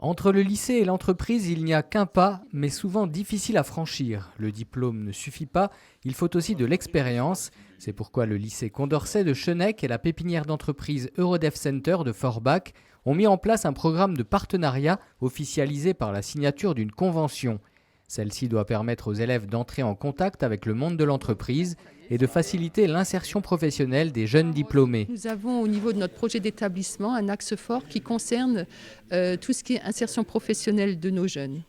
Entre le lycée et l'entreprise, il n'y a qu'un pas, mais souvent difficile à franchir. Le diplôme ne suffit pas, il faut aussi de l'expérience. C'est pourquoi le lycée Condorcet de Chenec et la pépinière d'entreprise Eurodev Center de Forbach ont mis en place un programme de partenariat officialisé par la signature d'une convention. Celle-ci doit permettre aux élèves d'entrer en contact avec le monde de l'entreprise et de faciliter l'insertion professionnelle des jeunes diplômés. Nous avons au niveau de notre projet d'établissement un axe fort qui concerne tout ce qui est insertion professionnelle de nos jeunes.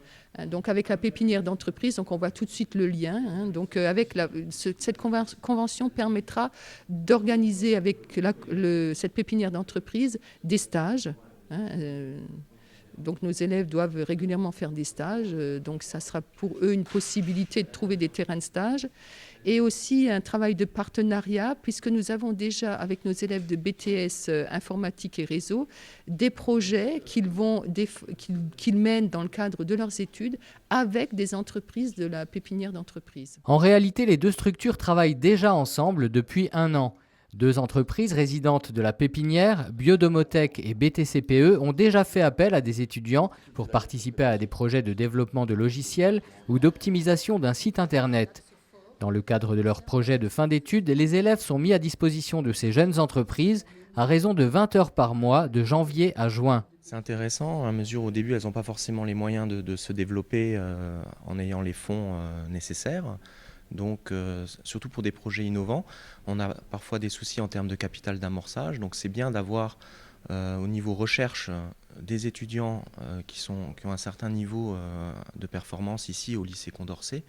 Donc avec la pépinière d'entreprise, donc on voit tout de suite le lien. Donc avec cette convention permettra d'organiser avec cette pépinière d'entreprise des stages. Donc nos élèves doivent régulièrement faire des stages, donc ça sera pour eux une possibilité de trouver des terrains de stage et aussi un travail de partenariat puisque nous avons déjà avec nos élèves de BTS informatique et réseau des projets qu'ils mènent dans le cadre de leurs études avec des entreprises de la pépinière d'entreprise. En réalité, les deux structures travaillent déjà ensemble depuis 1 an. 2 entreprises résidentes de la pépinière, Biodomotech et BTCPE, ont déjà fait appel à des étudiants pour participer à des projets de développement de logiciels ou d'optimisation d'un site internet. Dans le cadre de leur projet de fin d'études, les élèves sont mis à disposition de ces jeunes entreprises à raison de 20 heures par mois de janvier à juin. C'est intéressant, à mesure au début, elles n'ont pas forcément les moyens de se développer en ayant les fonds nécessaires. Donc, surtout pour des projets innovants, on a parfois des soucis en termes de capital d'amorçage. Donc, c'est bien d'avoir au niveau recherche des étudiants qui ont un certain niveau de performance ici au lycée Condorcet.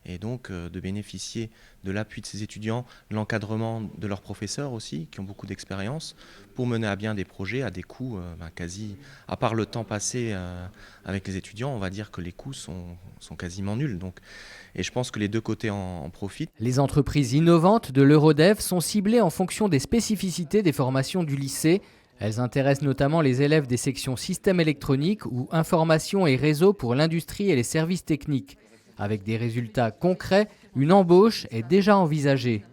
Et donc de bénéficier de l'appui de ces étudiants, de l'encadrement de leurs professeurs aussi, qui ont beaucoup d'expérience, pour mener à bien des projets à des coûts quasi, à part le temps passé avec les étudiants, on va dire que les coûts sont quasiment nuls. Donc, et je pense que les deux côtés en profitent. Les entreprises innovantes de l'Eurodev sont ciblées en fonction des spécificités des formations du lycée. Elles intéressent notamment les élèves des sections systèmes électroniques ou information et réseau pour l'industrie et les services techniques. Avec des résultats concrets, une embauche est déjà envisagée.